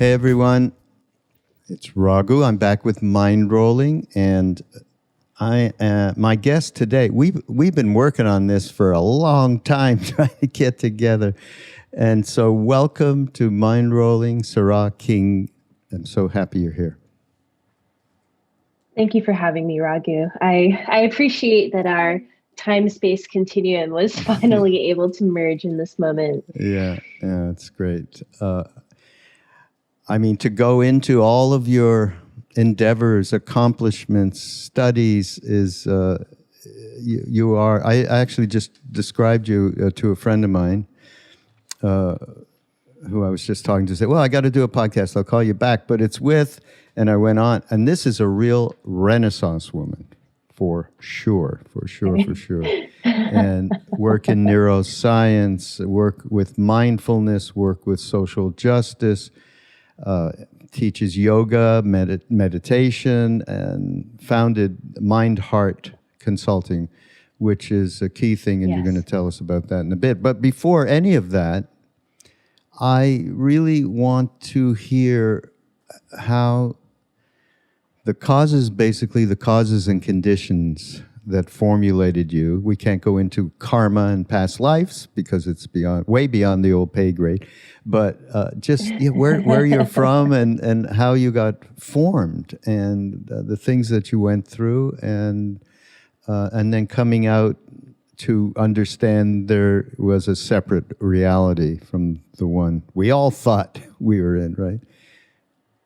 Hey everyone, it's Raghu. I'm back with Mindrolling, and my guest today. We've been working on this for a long time, trying to get together, and so welcome to Mindrolling, Sará King. I'm so happy you're here. Thank you for having me, Raghu. I appreciate that our time-space continuum was finally able to merge in this moment. Yeah, it's great. To go into all of your endeavors, accomplishments, studies is you are. I actually just described you to a friend of mine who I was just talking to. Say, well, I got to do a podcast. I'll call you back. But it's with, and I went on, and this is a real Renaissance woman, for sure. And work in neuroscience, work with mindfulness, work with social justice. Teaches yoga, meditation, and founded MindHeart Consulting, which is a key thing, and You're going to tell us about that in a bit. But before any of that, I really want to hear how the causes and conditions that formulated you. We can't go into karma and past lives because it's way beyond the old pay grade. But where you're from and how you got formed and the things that you went through and then coming out to understand there was a separate reality from the one we all thought we were in, right?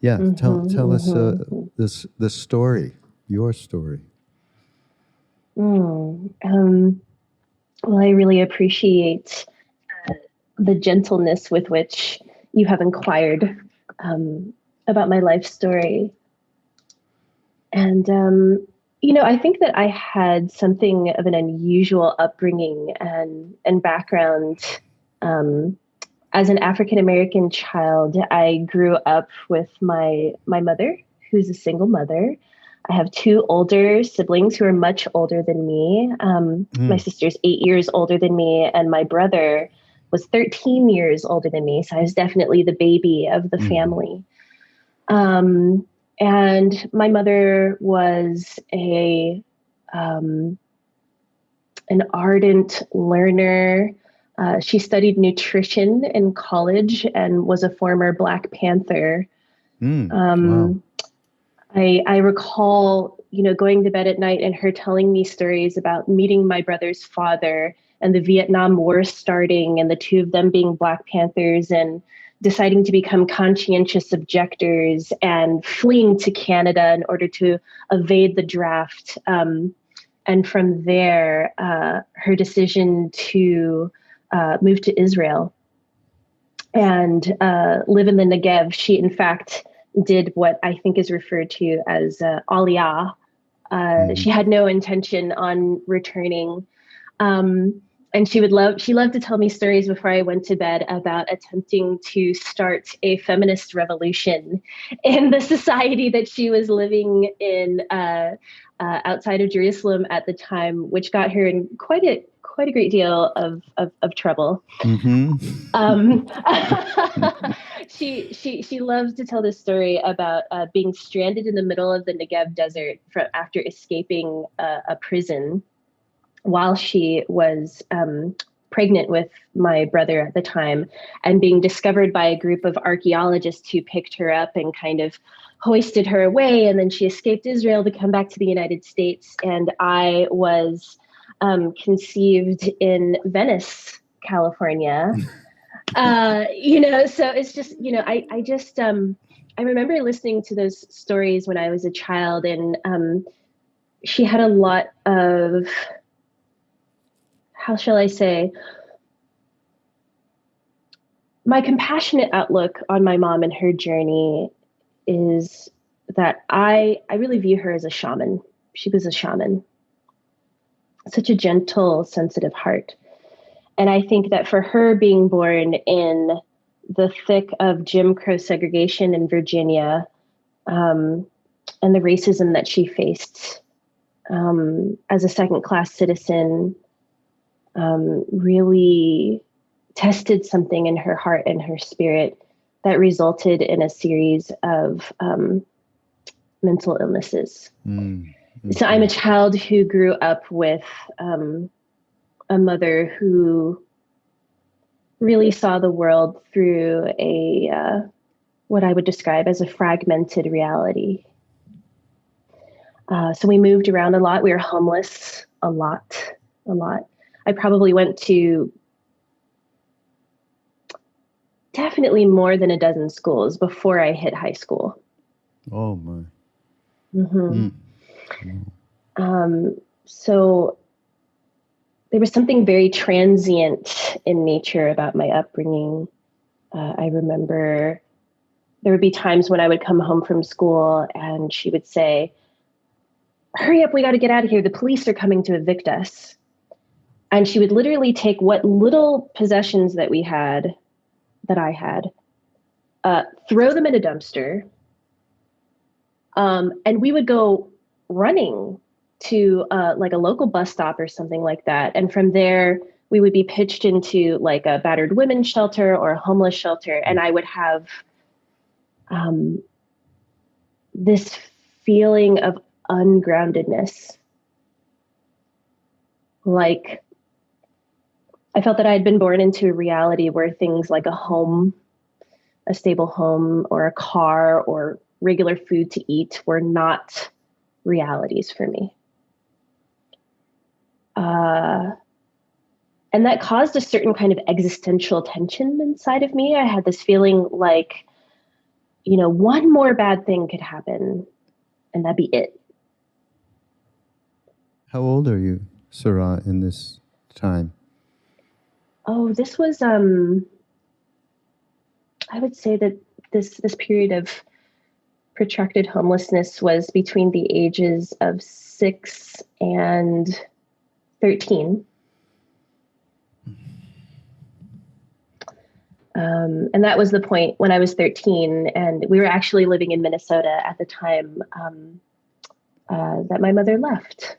Yeah, tell us the story, your story. Well, I really appreciate the gentleness with which you have inquired about my life story. And, I think that I had something of an unusual upbringing and background. As an African-American child, I grew up with my mother, who's a single mother. I have two older siblings who are much older than me. My sister's 8 years older than me, and my brother was 13 years older than me. So I was definitely the baby of the family. And my mother was an ardent learner. She studied nutrition in college and was a former Black Panther. Wow. I recall, going to bed at night and her telling me stories about meeting my brother's father and the Vietnam War starting and the two of them being Black Panthers and deciding to become conscientious objectors and fleeing to Canada in order to evade the draft. And from there, her decision to move to Israel and live in the Negev. She, in fact, did what I think is referred to as aliyah. She had no intention on returning. And she loved to tell me stories before I went to bed about attempting to start a feminist revolution in the society that she was living in outside of Jerusalem at the time, which got her in quite a great deal of trouble. She loves to tell this story about being stranded in the middle of the Negev desert after escaping a prison while she was pregnant with my brother at the time, and being discovered by a group of archaeologists who picked her up and kind of hoisted her away. And then she escaped Israel to come back to the United States. And I was conceived in Venice, California. So it's just, I remember listening to those stories when I was a child, and she had a lot of, how shall I say, my compassionate outlook on my mom and her journey is that I really view her as a shaman. She was a shaman. Such a gentle, sensitive heart. And I think that for her being born in the thick of Jim Crow segregation in Virginia, and the racism that she faced as a second-class citizen, really tested something in her heart and her spirit that resulted in a series of mental illnesses. So I'm a child who grew up with a mother who really saw the world through what I would describe as a fragmented reality. So we moved around a lot. We were homeless a lot. I probably went to definitely more than a dozen schools before I hit high school. Oh my. So there was something very transient in nature about my upbringing. I remember there would be times when I would come home from school and she would say, "Hurry up, we got to get out of here. The police are coming to evict us." And she would literally take what little possessions that I had, throw them in a dumpster. And we would go running to like a local bus stop or something like that. And from there, we would be pitched into like a battered women's shelter or a homeless shelter. And I would have this feeling of ungroundedness. Like I felt that I had been born into a reality where things like a home, a stable home, or a car, or regular food to eat were not realities for me. And that caused a certain kind of existential tension inside of me. I had this feeling like, one more bad thing could happen and that'd be it. How old are you, Sará, in this time? Oh, this was, I would say that this period of protracted homelessness was between the ages of 6 and 13. And that was the point when I was 13, and we were actually living in Minnesota at the time that my mother left.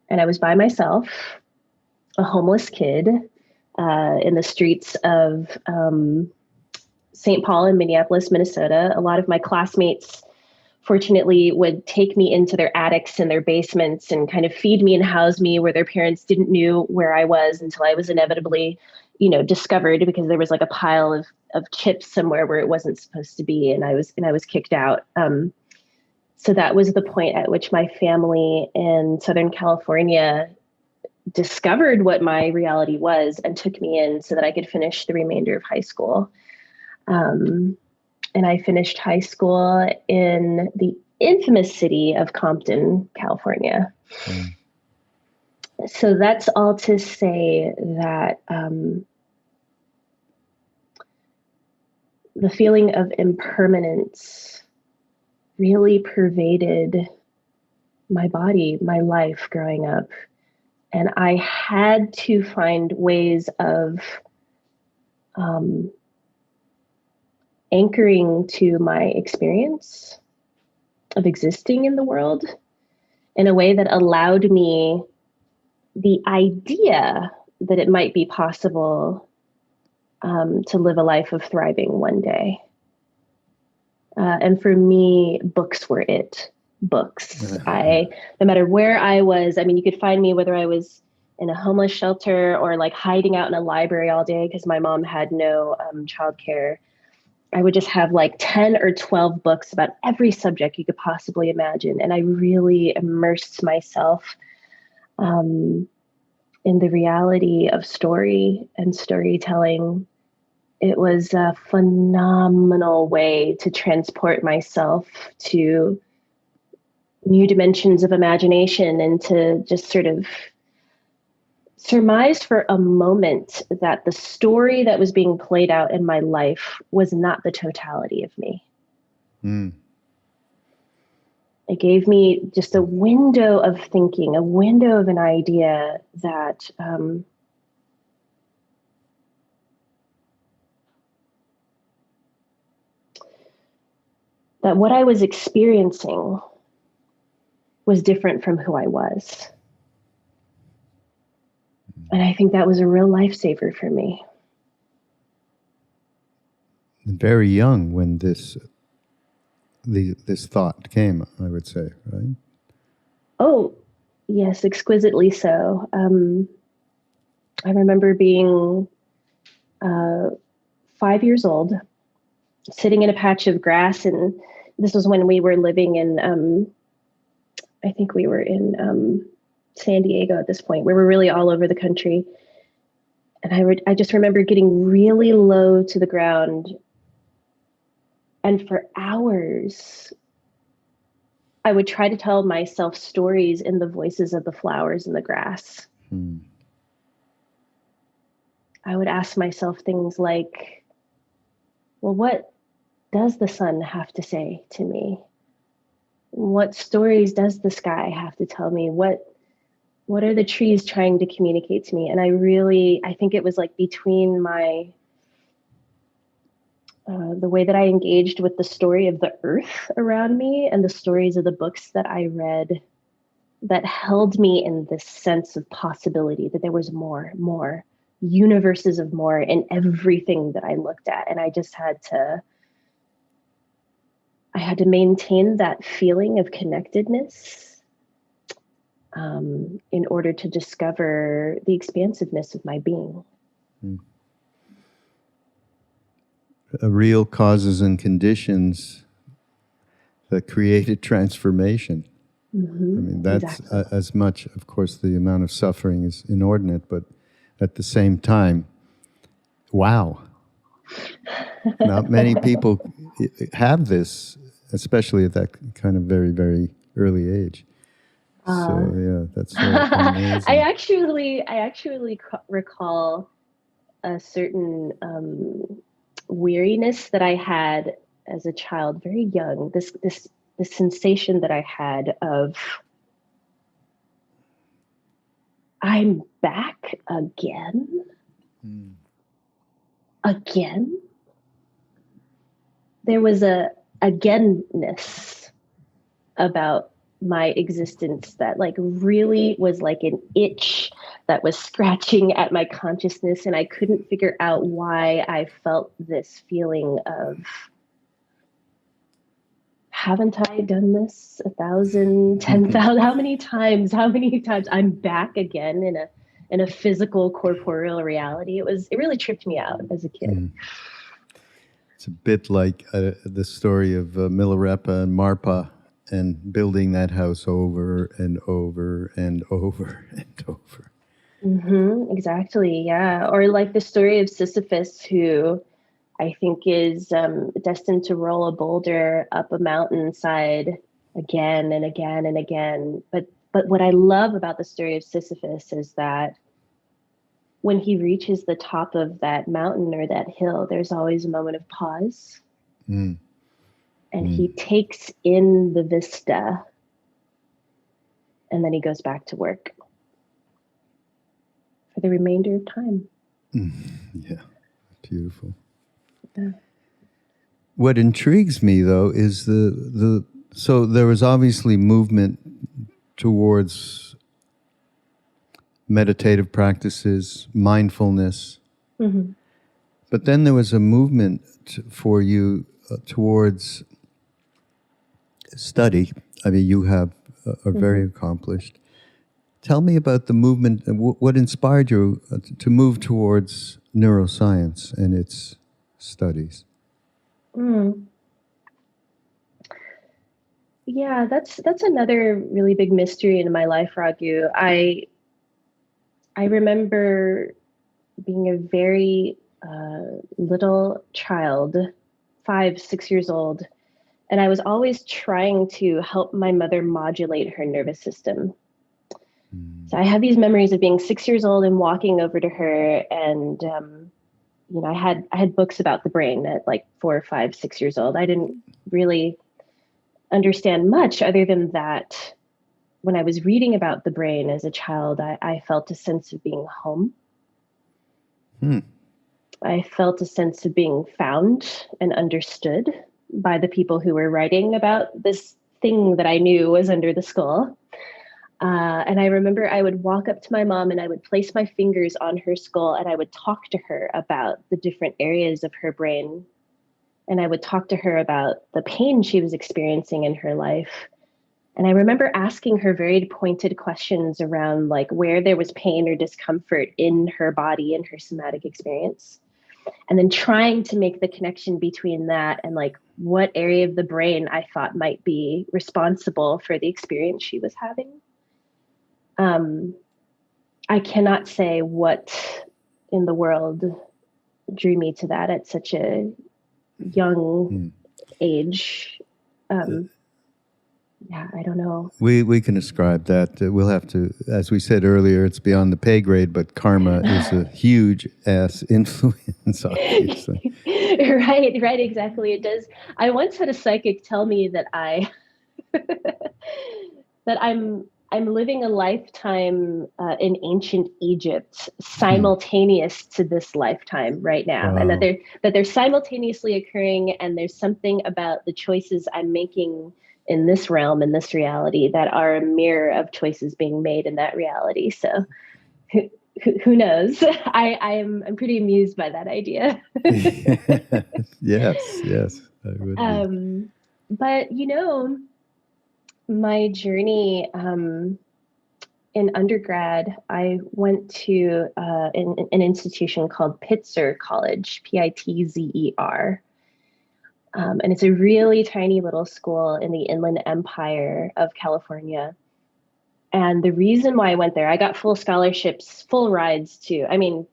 And I was by myself, a homeless kid in the streets of St. Paul and Minneapolis, Minnesota. A lot of my classmates, fortunately, would take me into their attics and their basements and kind of feed me and house me where their parents didn't know where I was until I was inevitably, discovered because there was like a pile of chips somewhere where it wasn't supposed to be. And I was kicked out. So that was the point at which my family in Southern California discovered what my reality was and took me in so that I could finish the remainder of high school. And I finished high school in the infamous city of Compton, California. So that's all to say that the feeling of impermanence really pervaded my body, my life growing up. And I had to find ways of anchoring to my experience of existing in the world in a way that allowed me the idea that it might be possible to live a life of thriving one day. And for me, books were it. Books. No matter where I was, you could find me whether I was in a homeless shelter or like hiding out in a library all day because my mom had no childcare. I would just have like 10 or 12 books about every subject you could possibly imagine. And I really immersed myself in the reality of story and storytelling. It was a phenomenal way to transport myself to new dimensions of imagination and to just sort of surmise for a moment that the story that was being played out in my life was not the totality of me. It gave me just a window of thinking, a window of an idea that that what I was experiencing was different from who I was. And I think that was a real lifesaver for me. very young when this thought came, I would say, right? Oh, yes, exquisitely so. I remember being 5 years old, sitting in a patch of grass, and this was when we were living in, I think we were in San Diego at this point. We were really all over the country. And I just remember getting really low to the ground. And for hours, I would try to tell myself stories in the voices of the flowers in the grass. I would ask myself things like, well, what does the sun have to say to me? What stories does the sky have to tell me? What are the trees trying to communicate to me? And I think it was like between my the way that I engaged with the story of the earth around me and the stories of the books that I read that held me in this sense of possibility, that there was more, universes of more in everything that I looked at. And I had to maintain that feeling of connectedness in order to discover the expansiveness of my being. Real causes and conditions that created transformation. Mm-hmm. I mean, that's exactly. As much, of course, the amount of suffering is inordinate, but at the same time, wow. Not many people have this, especially at that kind of very, very early age. So yeah, that's amazing. I actually recall a certain weariness that I had as a child, very young. This sensation that I had of, I'm back again. Again. There was a againness about my existence that like really was like an itch that was scratching at my consciousness, and I couldn't figure out why I felt this feeling of, haven't I done this 1,000, 10,000? How many times I'm back again in a physical corporeal reality? It really tripped me out as a kid. It's a bit like the story of Milarepa and Marpa and building that house over and over and over and over. Mm-hmm, exactly. Yeah. Or like the story of Sisyphus, who I think is destined to roll a boulder up a mountainside again and again and again. But what I love about the story of Sisyphus is that when he reaches the top of that mountain or that hill, there's always a moment of pause. And he takes in the vista, and then he goes back to work for the remainder of time. Yeah, beautiful. Yeah. What intrigues me, though, is so there was obviously movement towards meditative practices, mindfulness, but then there was a movement for you towards study. I mean, you are very accomplished. Tell me about the movement and what inspired you to move towards neuroscience and its studies. Yeah, that's another really big mystery in my life, Raghu. I remember being a very little child, 5, 6 years old, and I was always trying to help my mother modulate her nervous system. So I have these memories of being 6 years old and walking over to her, and I had books about the brain at like 4, 5, 6 years old. I didn't really understand much other than that. When I was reading about the brain as a child, I felt a sense of being home. I felt a sense of being found and understood by the people who were writing about this thing that I knew was under the skull. And I remember I would walk up to my mom and I would place my fingers on her skull and I would talk to her about the different areas of her brain and I would talk to her about the pain she was experiencing in her life. And I remember asking her very pointed questions around like where there was pain or discomfort in her body and her somatic experience. And then trying to make the connection between that and like what area of the brain I thought might be responsible for the experience she was having. I cannot say what in the world drew me to that at such a young age. Yeah, I don't know. We can ascribe that. We'll have to, as we said earlier, it's beyond the pay grade, but karma is a huge ass influence, obviously. Right, exactly. It does. I once had a psychic tell me that that I'm living a lifetime in ancient Egypt simultaneous to this lifetime right now. Wow. And that they're simultaneously occurring, and there's something about the choices I'm making in this realm, in this reality, that are a mirror of choices being made in that reality. So who knows? I'm pretty amused by that idea. Yes, I would be. But my journey in undergrad, I went to an institution called Pitzer College, Pitzer. And it's a really tiny little school in the Inland Empire of California. And the reason why I went there, I got full scholarships, full rides to, I mean,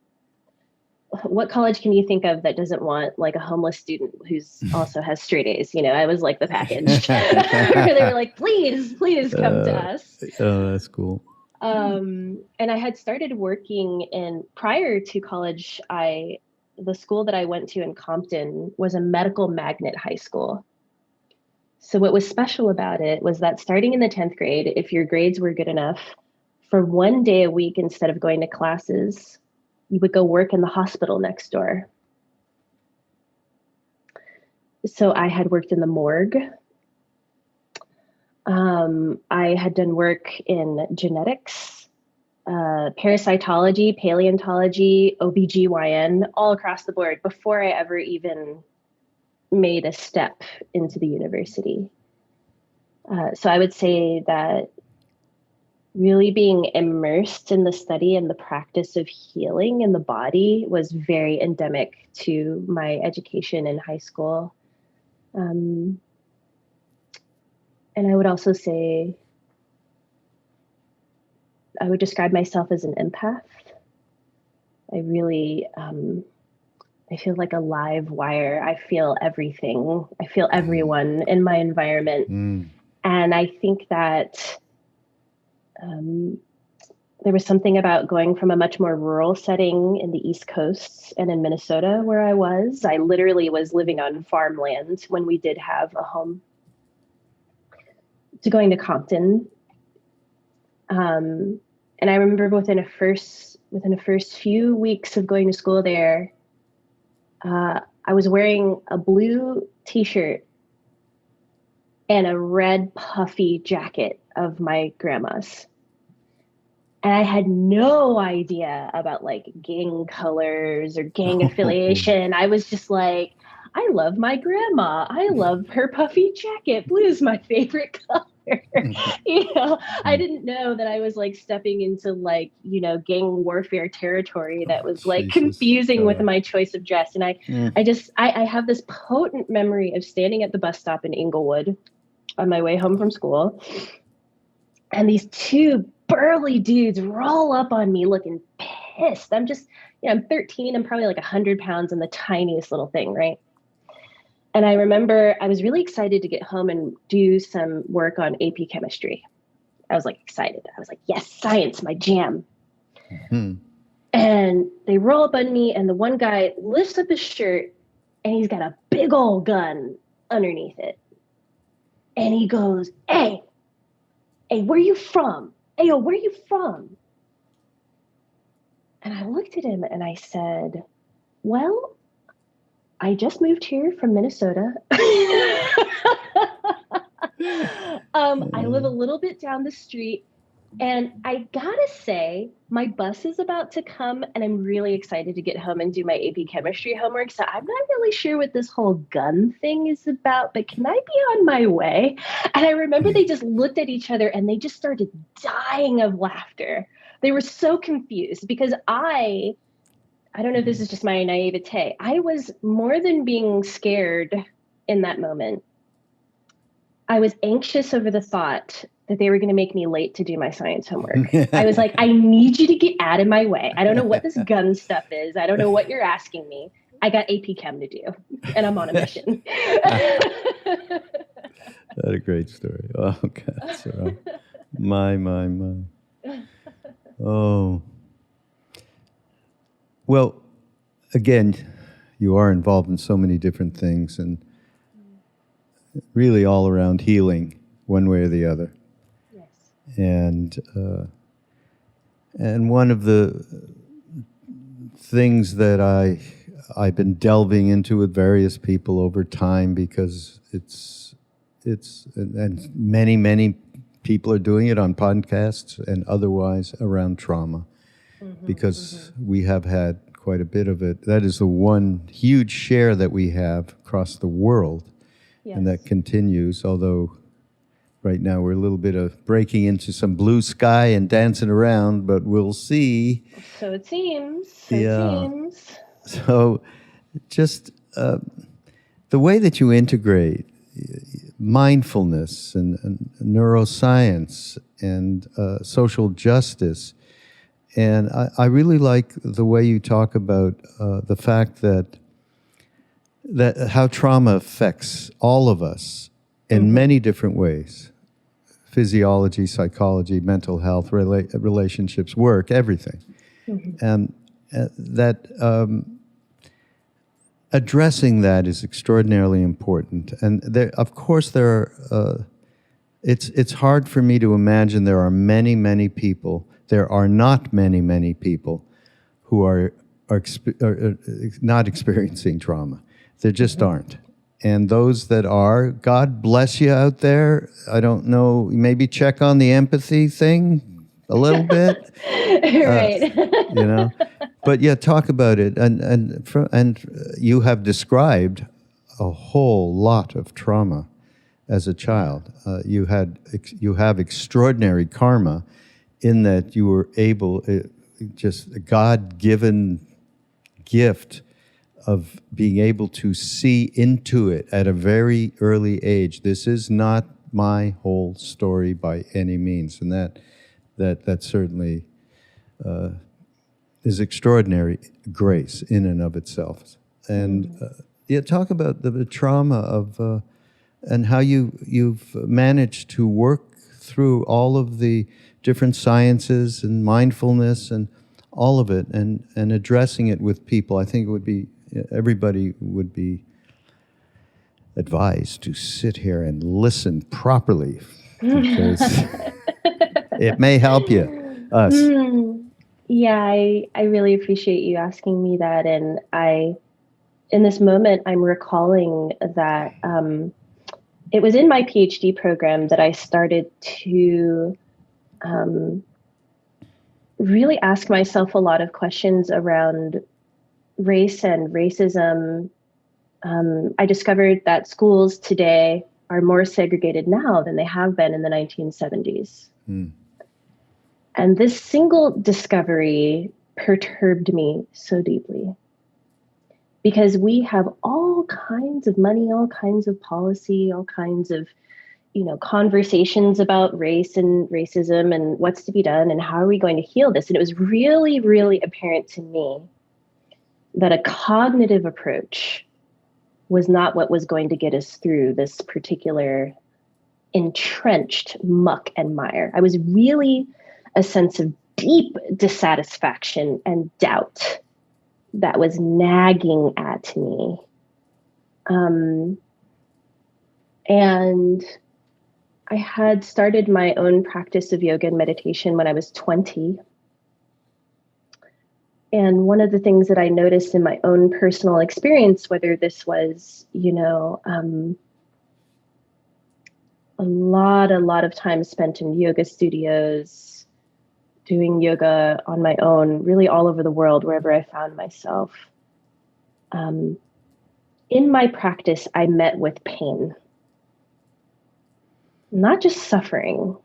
what college can you think of that doesn't want like a homeless student who's also has straight A's? I was like the package. They were like, please come to us. Oh, that's cool. And I had started working prior to college, the school that I went to in Compton was a medical magnet high school. So what was special about it was that starting in the 10th grade, if your grades were good enough, for one day a week, instead of going to classes, you would go work in the hospital next door. So I had worked in the morgue. I had done work in genetics, parasitology, paleontology, OBGYN, all across the board before I ever even made a step into the university. So I would say that really being immersed in the study and the practice of healing in the body was very endemic to my education in high school. And I would also say I would describe myself as an empath. I really, I feel like a live wire. I feel everything. I feel everyone in my environment. And I think that there was something about going from a much more rural setting in the East Coast and in Minnesota where I literally was living on farmland when we did have a home, to going to Compton. And I remember within the first few weeks of going to school there, I was wearing a blue t-shirt and a red puffy jacket of my grandma's. And I had no idea about like gang colors or gang affiliation. I was just like, I love my grandma. I love her puffy jacket. Blue is my favorite color. I didn't know that I was like stepping into like, gang warfare territory that was like confusing with my choice of dress. And I have this potent memory of standing at the bus stop in Inglewood on my way home from school. And these two burly dudes roll up on me looking pissed. I'm 13. I'm probably like 100 pounds and the tiniest little thing, right? And I remember I was really excited to get home and do some work on AP chemistry. I was like excited. I was like, yes, science, my jam. And they roll up on me and the one guy lifts up his shirt and he's got a big old gun underneath it. And he goes, hey, where you from? Hey, yo, where you from? And I looked at him and I said, well, I just moved here from Minnesota. I live a little bit down the street. And I gotta say, my bus is about to come, and I'm really excited to get home and do my AP chemistry homework. So I'm not really sure what this whole gun thing is about, but can I be on my way? And I remember they just looked at each other and they just started dying of laughter. They were so confused because I don't know if this is just my naivete. I was more than being scared in that moment. I was anxious over the thought that they were going to make me late to do my science homework. I was like, I need you to get out of my way. I don't know what this gun stuff is. I don't know what you're asking me. I got AP Chem to do, and I'm on a mission. That's a great story. Oh, God, Sarah. My. Oh. Well, again, you are involved in so many different things and really all around healing one way or the other. Yes. And one of the things that I've been delving into with various people over time, because and many people are doing it on podcasts and otherwise around trauma, because we have had quite a bit of it. That is the one huge share that we have across the world. Yes. And that continues, although right now we're a little bit of breaking into some blue sky and dancing around, but we'll see. So it seems. It seems. So just the way that you integrate mindfulness and neuroscience and social justice, and I really like the way you talk about the fact that how trauma affects all of us in many different ways: physiology, psychology, mental health, relationships, work, everything. And that addressing that is extraordinarily important. And of course, it's hard for me to imagine there are many people. There are not many people who are not experiencing trauma. There just aren't. And those that are, God bless you out there. I don't know, maybe check on the empathy thing a little bit. Right. But yeah, talk about it. And you have described a whole lot of trauma as a child. You have extraordinary karma in that you were able, just a God-given gift of being able to see into it at a very early age. This is not my whole story by any means, and that certainly is extraordinary grace in and of itself. And talk about the trauma of and how you've managed to work through all of the different sciences and mindfulness and all of it, and addressing it with people. I think it would be, everybody would be advised to sit here and listen properly, because it may help us. Yeah, I really appreciate you asking me that. And in this moment, I'm recalling that it was in my PhD program that I started to really ask myself a lot of questions around race and racism. I discovered that schools today are more segregated now than they have been in the 1970s. And this single discovery perturbed me so deeply, because we have all kinds of money, all kinds of policy, all kinds of, conversations about race and racism and what's to be done and how are we going to heal this. And it was really, really apparent to me that a cognitive approach was not what was going to get us through this particular entrenched muck and mire. I was really a sense of deep dissatisfaction and doubt that was nagging at me. And I had started my own practice of yoga and meditation when I was 20. And one of the things that I noticed in my own personal experience, whether this was, a lot of time spent in yoga studios, doing yoga on my own, really all over the world, wherever I found myself. In my practice, I met with pain, not just suffering,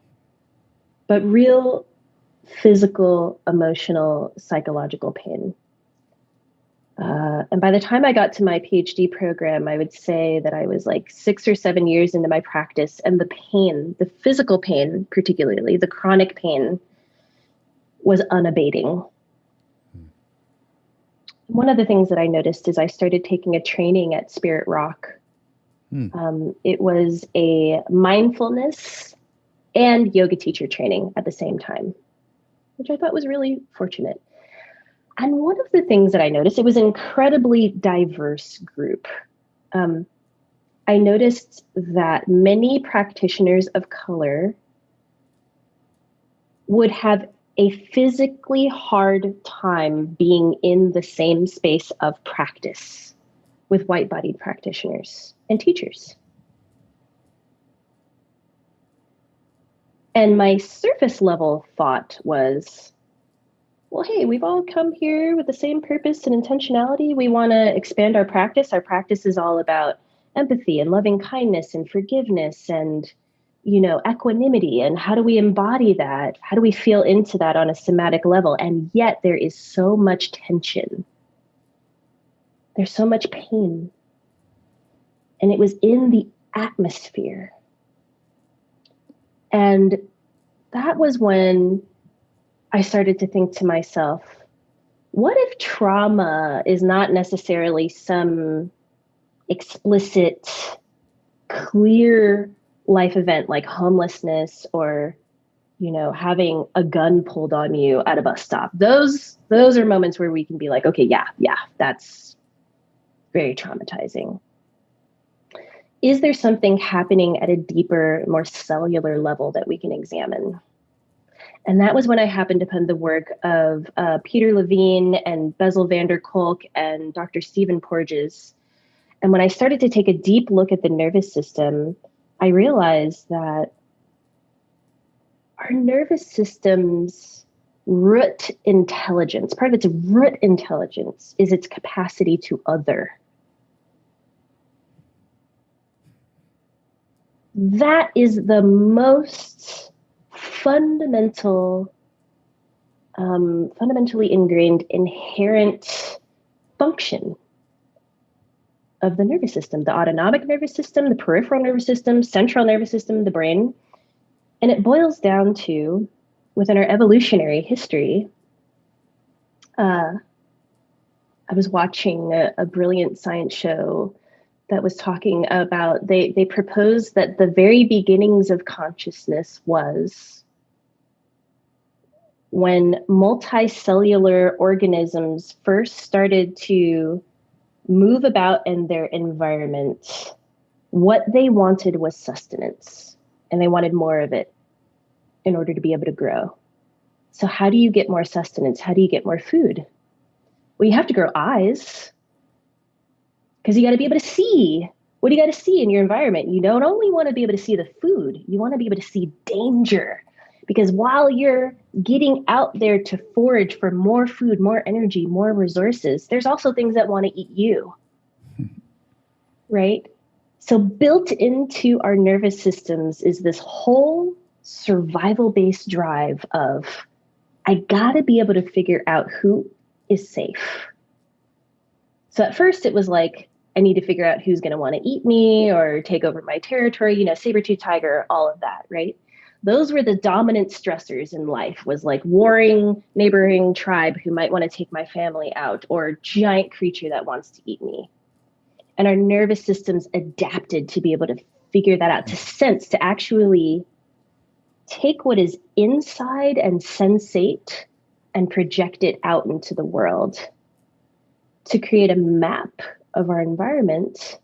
but real physical, emotional, psychological pain. And by the time I got to my PhD program, I would say that I was like 6 or 7 years into my practice, and the pain, the physical pain, particularly the chronic pain, was unabating. One of the things that I noticed is I started taking a training at Spirit Rock. It was a mindfulness and yoga teacher training at the same time, which I thought was really fortunate. And one of the things that I noticed, it was an incredibly diverse group. I noticed that many practitioners of color would have a physically hard time being in the same space of practice with white-bodied practitioners and teachers. And my surface level thought was, well, hey, we've all come here with the same purpose and intentionality. We want to expand our practice. Our practice is all about empathy and loving kindness and forgiveness and, equanimity. And how do we embody that? How do we feel into that on a somatic level? And yet there is so much tension. There's so much pain. And it was in the atmosphere. And that was when I started to think to myself, what if trauma is not necessarily some explicit, clear life event like homelessness or, having a gun pulled on you at a bus stop? Those are moments where we can be like, okay, yeah, that's very traumatizing. Is there something happening at a deeper, more cellular level that we can examine? And that was when I happened upon the work of Peter Levine and Bessel van der Kolk and Dr. Stephen Porges. And when I started to take a deep look at the nervous system, I realized that our nervous system's root intelligence, part of its root intelligence, is its capacity to other. That is the most fundamentally ingrained, inherent function of the nervous system, the autonomic nervous system, the peripheral nervous system, central nervous system, the brain. And it boils down to, within our evolutionary history, I was watching a brilliant science show that was talking about, they proposed that the very beginnings of consciousness was when multicellular organisms first started to move about in their environment. What they wanted was sustenance, and they wanted more of it in order to be able to grow. So how do you get more sustenance? How do you get more food? Well, you have to grow eyes, because you got to be able to see. What do you got to see in your environment? You don't only want to be able to see the food, you want to be able to see danger. Because while you're getting out there to forage for more food, more energy, more resources, there's also things that want to eat you, right? So built into our nervous systems is this whole survival-based drive of, I got to be able to figure out who is safe. So at first it was like, I need to figure out who's going to want to eat me or take over my territory, saber-tooth tiger, all of that, right? Those were the dominant stressors in life, was like warring neighboring tribe who might want to take my family out, or giant creature that wants to eat me. And our nervous systems adapted to be able to figure that out, to sense, to actually take what is inside and sensate and project it out into the world to create a map of our environment.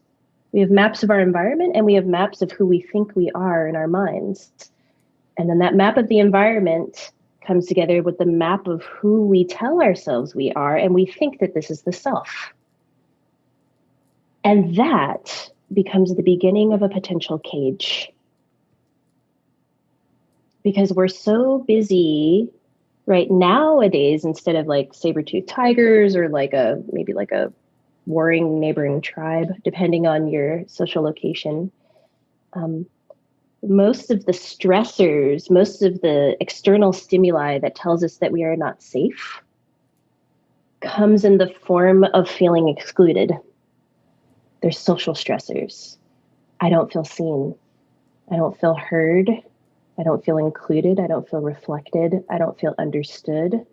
We have maps of our environment, and we have maps of who we think we are in our minds. And then that map of the environment comes together with the map of who we tell ourselves we are, and we think that this is the self. And that becomes the beginning of a potential cage. Because we're so busy right? Nowadays, instead of like saber-toothed tigers or like maybe like a warring neighboring tribe, depending on your social location, most of the stressors, most of the external stimuli that tells us that we are not safe comes in the form of feeling excluded. There's social stressors. I don't feel seen. I don't feel heard. I don't feel included. I don't feel reflected. I don't feel understood,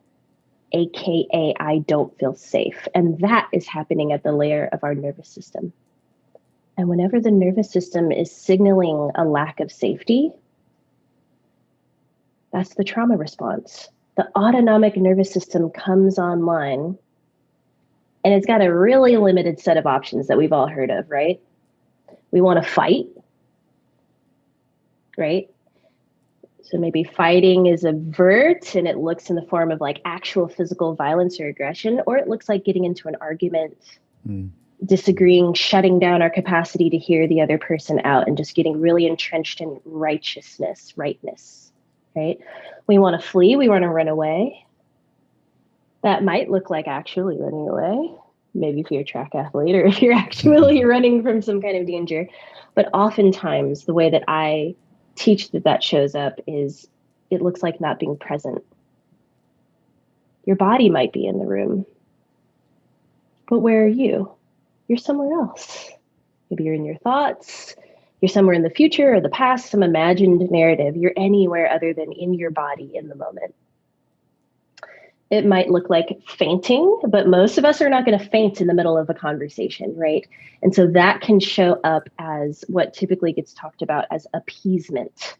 AKA I don't feel safe. And that is happening at the layer of our nervous system. And whenever the nervous system is signaling a lack of safety, that's the trauma response. The autonomic nervous system comes online, and it's got a really limited set of options that we've all heard of, right? We want to fight, right? So maybe fighting is avert, and it looks in the form of like actual physical violence or aggression, or it looks like getting into an argument, disagreeing, shutting down our capacity to hear the other person out, and just getting really entrenched in righteousness, rightness, right? We want to flee, we want to run away. That might look like actually running away, maybe if you're a track athlete or if you're actually running from some kind of danger. But oftentimes the way that I teach that shows up is it looks like not being present. Your body might be in the room, but where are you? You're somewhere else. Maybe you're in your thoughts. You're somewhere in the future or the past, some imagined narrative. You're anywhere other than in your body in the moment. It might look like fainting, but most of us are not going to faint in the middle of a conversation, right? And so that can show up as what typically gets talked about as appeasement,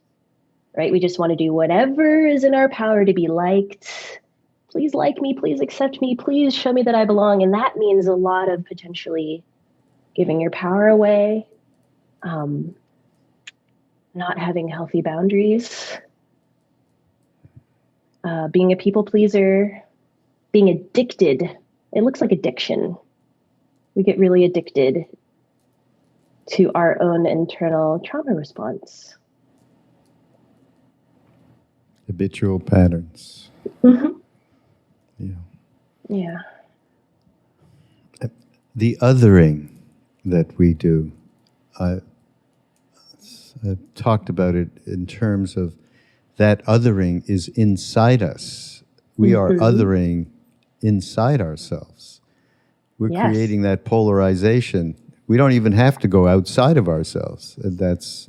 right? We just want to do whatever is in our power to be liked. Please like me, please accept me, please show me that I belong. And that means a lot of potentially giving your power away, not having healthy boundaries, being a people pleaser, being addicted. It looks like addiction. We get really addicted to our own internal trauma response. Habitual patterns. Mm-hmm. Yeah. Yeah. The othering that we do, I talked about it in terms of that othering is inside us. We are othering inside ourselves. We're creating that polarization. We don't even have to go outside of ourselves. That's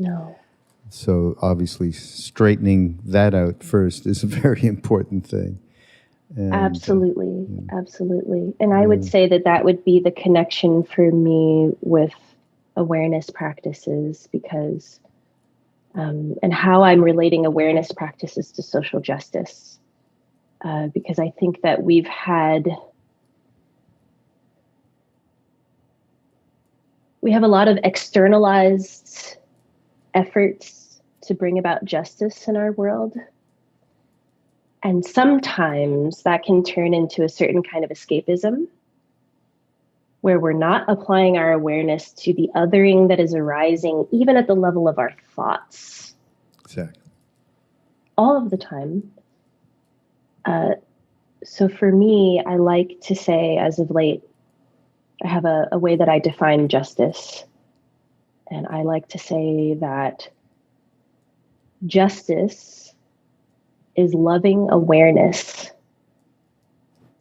so obviously straightening that out first is a very important thing. And, absolutely. And I would say that would be the connection for me with awareness practices, because and how I'm relating awareness practices to social justice, because I think that we have a lot of externalized efforts to bring about justice in our world. And sometimes that can turn into a certain kind of escapism, where we're not applying our awareness to the othering that is arising, even at the level of our thoughts. Exactly. All of the time. So for me, I like to say, as of late, I have a way that I define justice. And I like to say that justice is loving awareness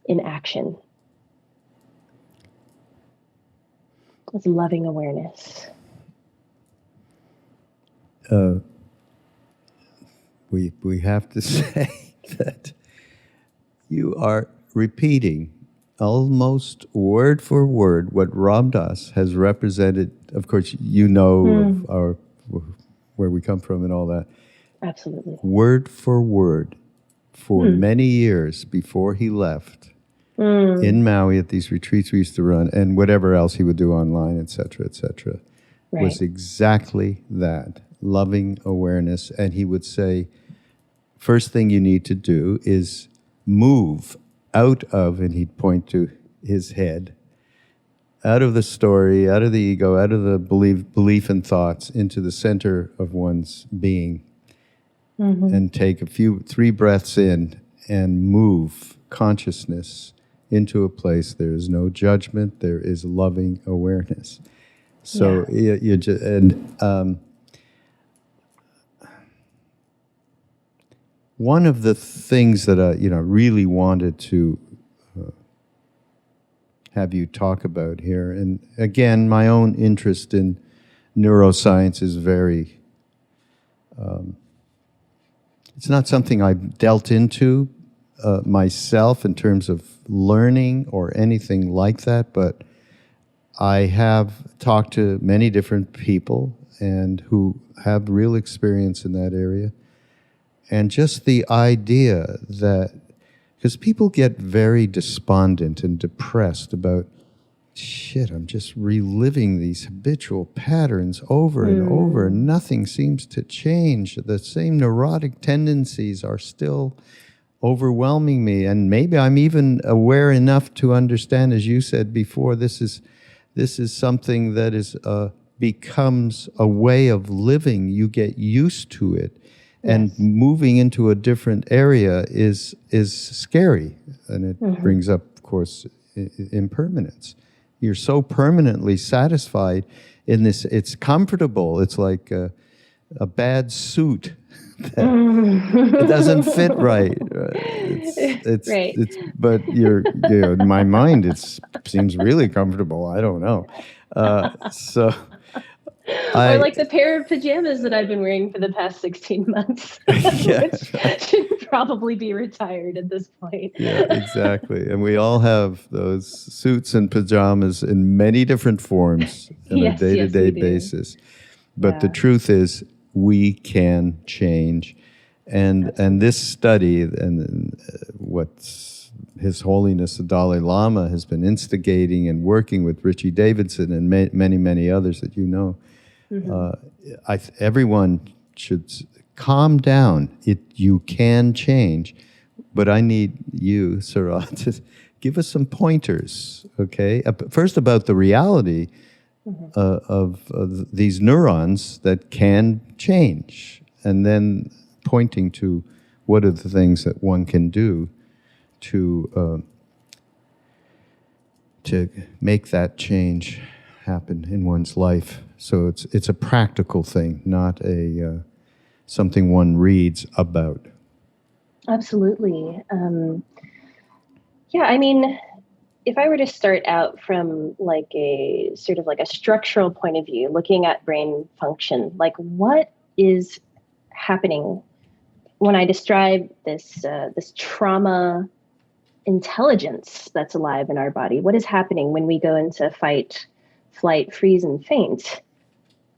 in action. It's loving awareness. We have to say that you are repeating almost word for word what Ram Dass has represented. Of course, you know of where we come from and all that. Absolutely. Word for word for many years before he left in Maui at these retreats we used to run, and whatever else he would do online, et cetera, was exactly that, loving awareness. And he would say, first thing you need to do is move out of, and he'd point to his head, out of the story, out of the ego, out of the belief and thoughts, into the center of one's being. And take 3 breaths in and move consciousness into a place there is no judgment, there is loving awareness. So you just, and one of the things that I really wanted to have you talk about here, and again, my own interest in neuroscience is very, it's not something I've dealt into myself in terms of learning or anything like that, but I have talked to many different people and who have real experience in that area. And just the idea that, because people get very despondent and depressed about, shit, I'm just reliving these habitual patterns over and over, and nothing seems to change. The same neurotic tendencies are still overwhelming me, and maybe I'm even aware enough to understand, as you said before, this is something that is becomes a way of living. You get used to it, and moving into a different area is scary, and it brings up, of course, impermanence. You're so permanently satisfied in this. It's comfortable. It's like a bad suit. It doesn't fit right. It's but in my mind, it seems really comfortable. I don't know. Or like the pair of pajamas that I've been wearing for the past 16 months, which should probably be retired at this point. Yeah, exactly. And we all have those suits and pajamas in many different forms on a day-to-day basis. But the truth is, we can change. And this study, and what His Holiness the Dalai Lama has been instigating and working with Richie Davidson and many, many others that you know, everyone should calm down. You can change. But I need you, Sará, to give us some pointers, okay? First, about the reality of these neurons that can change, and then pointing to what are the things that one can do to make that change happen in one's life. So it's a practical thing, not a something one reads about. Absolutely. I mean, if I were to start out from like a sort of like a structural point of view, looking at brain function, like what is happening when I describe this trauma intelligence that's alive in our body? What is happening when we go into fight, flight, freeze, and faint?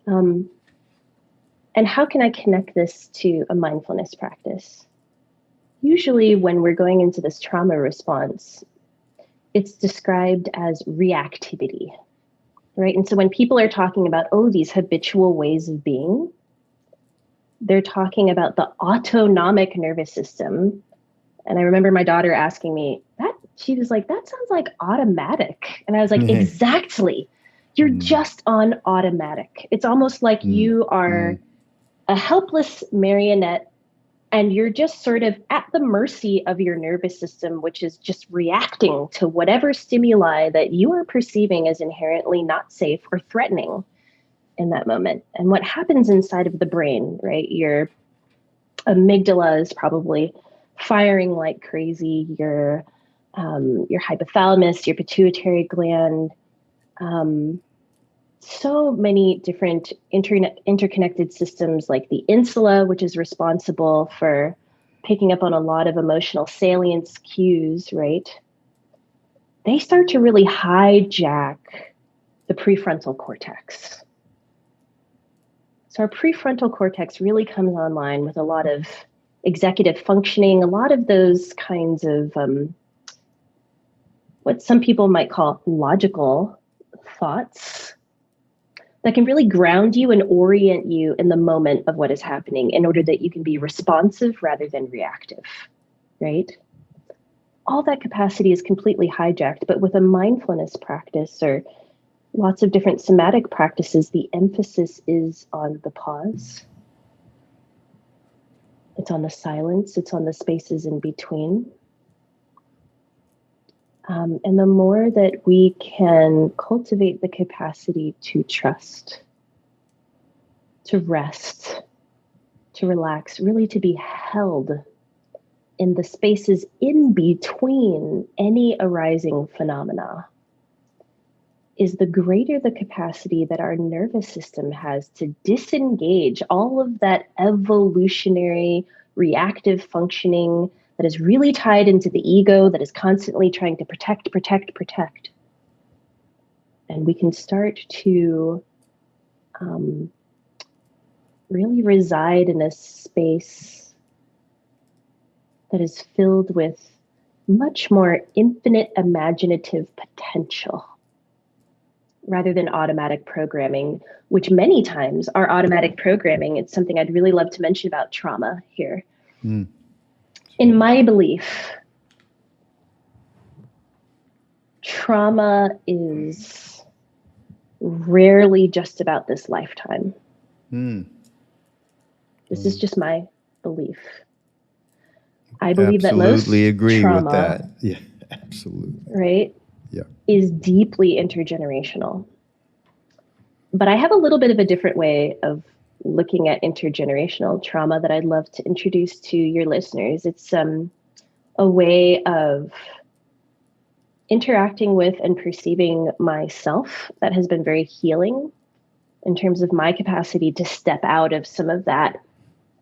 And how can I connect this to a mindfulness practice? Usually when we're going into this trauma response, it's described as reactivity, right? And so when people are talking about, these habitual ways of being, they're talking about the autonomic nervous system. And I remember my daughter asking me she was like, that sounds like automatic. And I was like, exactly. You're just on automatic. It's almost like you are a helpless marionette, and you're just sort of at the mercy of your nervous system, which is just reacting to whatever stimuli that you are perceiving as inherently not safe or threatening in that moment. And what happens inside of the brain, right? Your amygdala is probably firing like crazy. Your hypothalamus, your pituitary gland, so many different interconnected systems, like the insula, which is responsible for picking up on a lot of emotional salience cues, right? They start to really hijack the prefrontal cortex. So our prefrontal cortex really comes online with a lot of executive functioning, a lot of those kinds of what some people might call logical thoughts that can really ground you and orient you in the moment of what is happening in order that you can be responsive rather than reactive, right? All that capacity is completely hijacked, but with a mindfulness practice or lots of different somatic practices, the emphasis is on the pause. It's on the silence. It's on the spaces in between. And the more that we can cultivate the capacity to trust, to rest, to relax, really to be held in the spaces in between any arising phenomena, is the greater the capacity that our nervous system has to disengage all of that evolutionary reactive functioning that is really tied into the ego, that is constantly trying to protect. And we can start to really reside in a space that is filled with much more infinite imaginative potential, rather than automatic programming, which many times our automatic programming, it's something I'd really love to mention about trauma here. In my belief, trauma is rarely just about this lifetime. This is just my belief. I believe that most absolutely agree trauma, with that. Yeah, absolutely. Right? Yeah. Is deeply intergenerational. But I have a little bit of a different way of looking at intergenerational trauma that I'd love to introduce to your listeners. It's a way of interacting with and perceiving myself that has been very healing in terms of my capacity to step out of some of that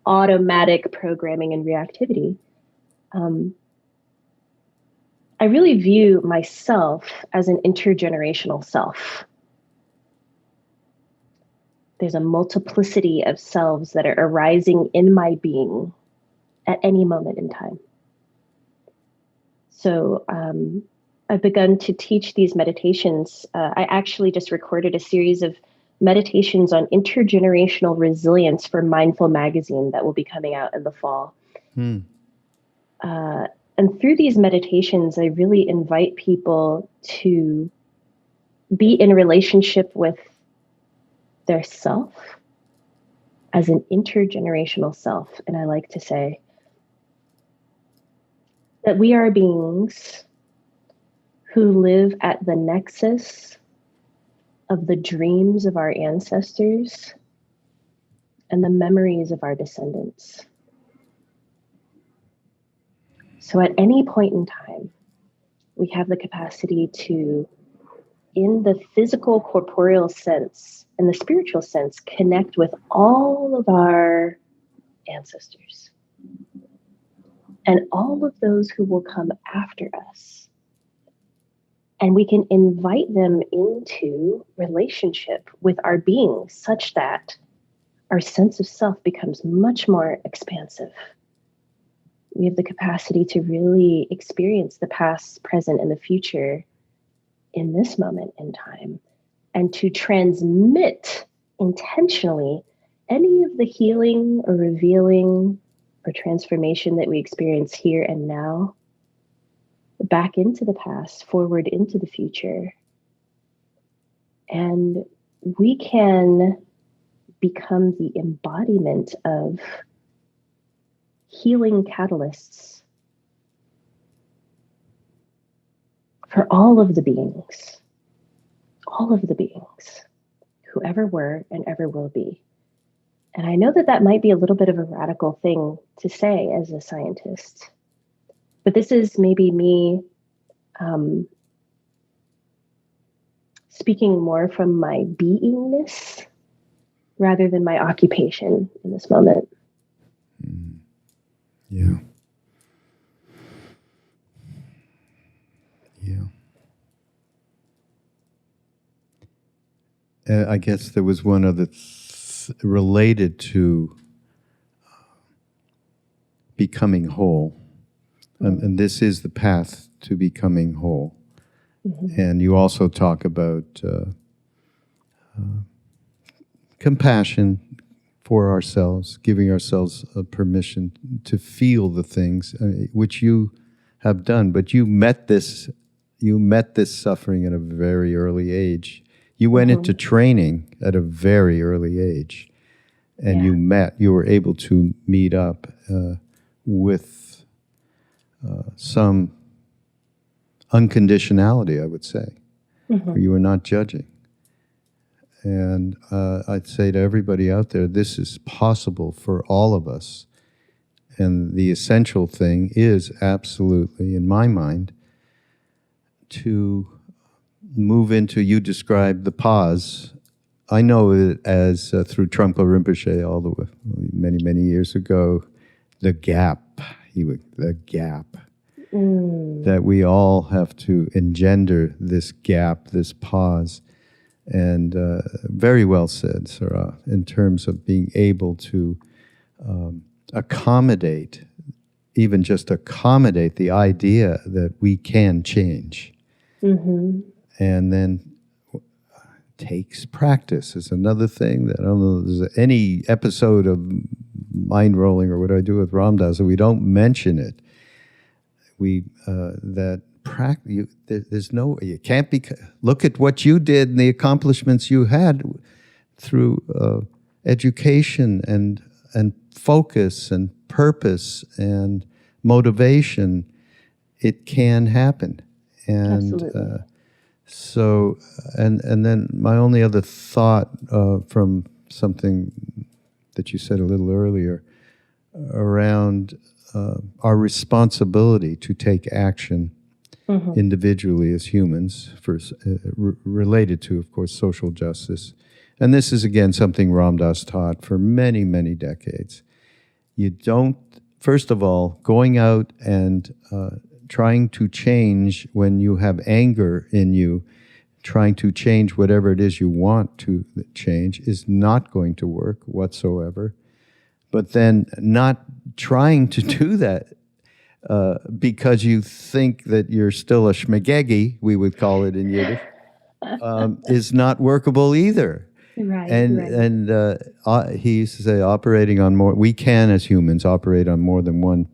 automatic programming and reactivity. I really view myself as an intergenerational self. There's a multiplicity of selves that are arising in my being at any moment in time. So I've begun to teach these meditations. I actually just recorded a series of meditations on intergenerational resilience for Mindful magazine that will be coming out in the fall. And through these meditations, I really invite people to be in relationship with their self as an intergenerational self. And I like to say that we are beings who live at the nexus of the dreams of our ancestors and the memories of our descendants. So at any point in time, we have the capacity to, in the physical, corporeal sense and the spiritual sense, connect with all of our ancestors and all of those who will come after us. And we can invite them into relationship with our being such that our sense of self becomes much more expansive. We have the capacity to really experience the past, present, and the future in this moment in time, and to transmit intentionally any of the healing or revealing or transformation that we experience here and now back into the past, forward into the future. And we can become the embodiment of healing catalysts for all of the beings, who ever were and ever will be. And I know that that might be a little bit of a radical thing to say as a scientist, but this is maybe me speaking more from my beingness rather than my occupation in this moment. Yeah. Yeah. I guess there was one other related to becoming whole. And this is the path to becoming whole. Mm-hmm. And you also talk about compassion for ourselves, giving ourselves a permission to feel the things which you have done. But you met this suffering at a very early age. You went into training at a very early age. and you were able to meet up with some unconditionality, I would say. Where you were not judging. And I'd say to everybody out there, this is possible for all of us. And the essential thing is absolutely, in my mind, to move into, you described the pause. I know it as through Trungpa Rinpoche all the way, many, many years ago, the gap, the gap. That we all have to engender this gap, this pause. And very well said, Sará, in terms of being able to accommodate, even just accommodate the idea that we can change. And then takes practice is another thing that I don't know if there's any episode of Mindrolling or what I do with Ram Dass that we don't mention it. There's no, you can't be, look at what you did and the accomplishments you had through education and focus and purpose and motivation. It can happen. And so, and then my only other thought from something that you said a little earlier around our responsibility to take action individually as humans, related to, of course, social justice. And this is, again, something Ram Dass taught for many, many decades. You don't, first of all, going out and trying to change when you have anger in you, trying to change whatever it is you want to change is not going to work whatsoever. But then not trying to do that because you think that you're still a shmegegi, we would call it in Yiddish, is not workable either. And he used to say, operating on more, we can as humans operate on more than one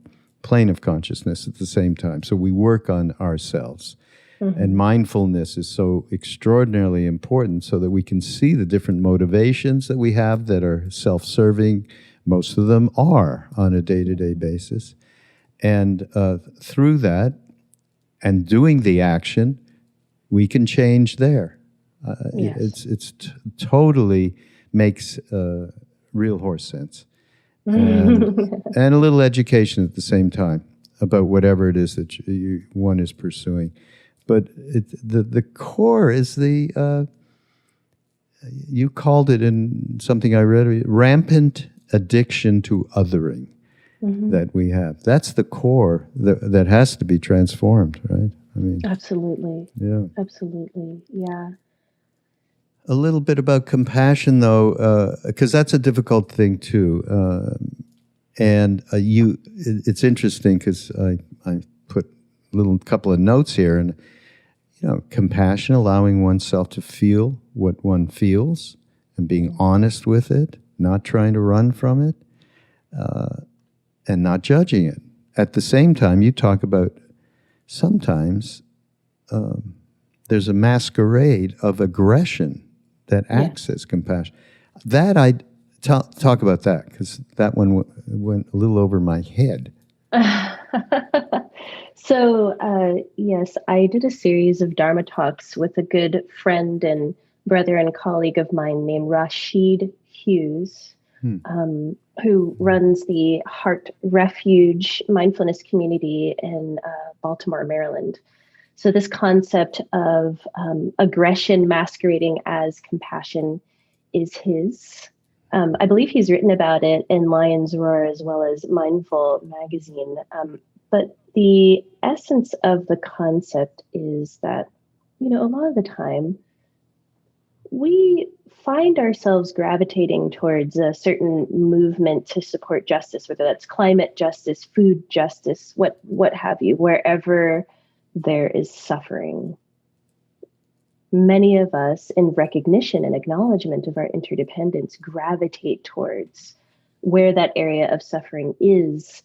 plane of consciousness at the same time. So we work on ourselves. And mindfulness is so extraordinarily important so that we can see the different motivations that we have that are self-serving. Most of them are on a day-to-day basis. And through that and doing the action, we can change there. It's totally makes real horse sense. And a little education at the same time about whatever it is that one is pursuing. But the core is the, you called it in something I read, rampant addiction to othering that we have. That's the core that has to be transformed, right? I mean, absolutely. Yeah. Absolutely. Yeah. A little bit about compassion, though, because that's a difficult thing too. And it's interesting because I put a couple of notes here, and compassion, allowing oneself to feel what one feels, and being honest with it, not trying to run from it, and not judging it. At the same time, you talk about sometimes there's a masquerade of aggression that acts as compassion. That I'd talk about that, because that one went a little over my head. So, yes, I did a series of Dharma talks with a good friend and brother and colleague of mine named Rashid Hughes, who runs the Heart Refuge mindfulness community in Baltimore, Maryland. So this concept of aggression masquerading as compassion is his. I believe he's written about it in Lion's Roar as well as Mindful magazine. But the essence of the concept is that, a lot of the time we find ourselves gravitating towards a certain movement to support justice, whether that's climate justice, food justice, what have you, wherever there is suffering. Many of us, in recognition and acknowledgement of our interdependence, gravitate towards where that area of suffering is,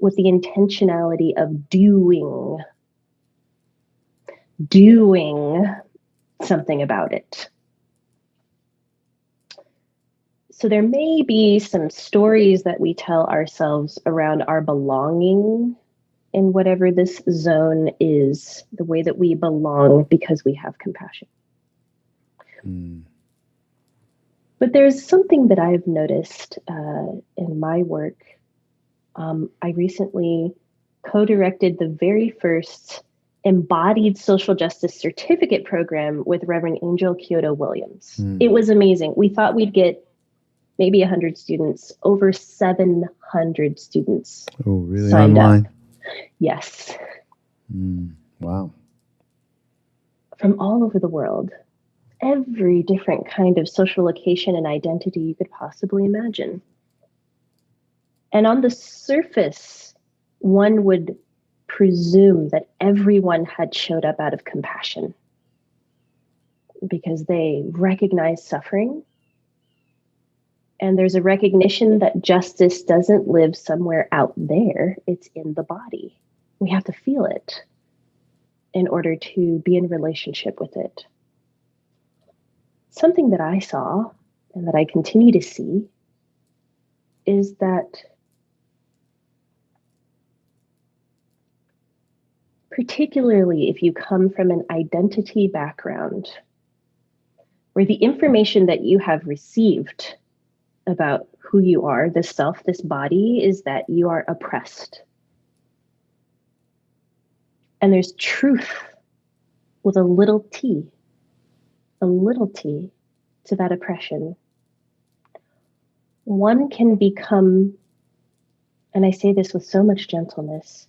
with the intentionality of doing something about it. So there may be some stories that we tell ourselves around our belonging in whatever this zone is, the way that we belong because we have compassion. But there's something that I've noticed in my work. I recently co-directed the very first embodied social justice certificate program with Reverend Angel Kyoto Williams. It was amazing. We thought we'd get maybe 100 students, over 700 students. Oh, really? Signed Online? up. Yes. Wow. From all over the world. Every different kind of social location and identity you could possibly imagine. And on the surface, one would presume that everyone had showed up out of compassion because they recognize suffering. And there's a recognition that justice doesn't live somewhere out there, it's in the body. We have to feel it in order to be in relationship with it. Something that I saw and that I continue to see is that particularly if you come from an identity background where the information that you have received about who you are, this self, this body, is that you are oppressed. And there's truth with a little t to that oppression. One can become, and I say this with so much gentleness,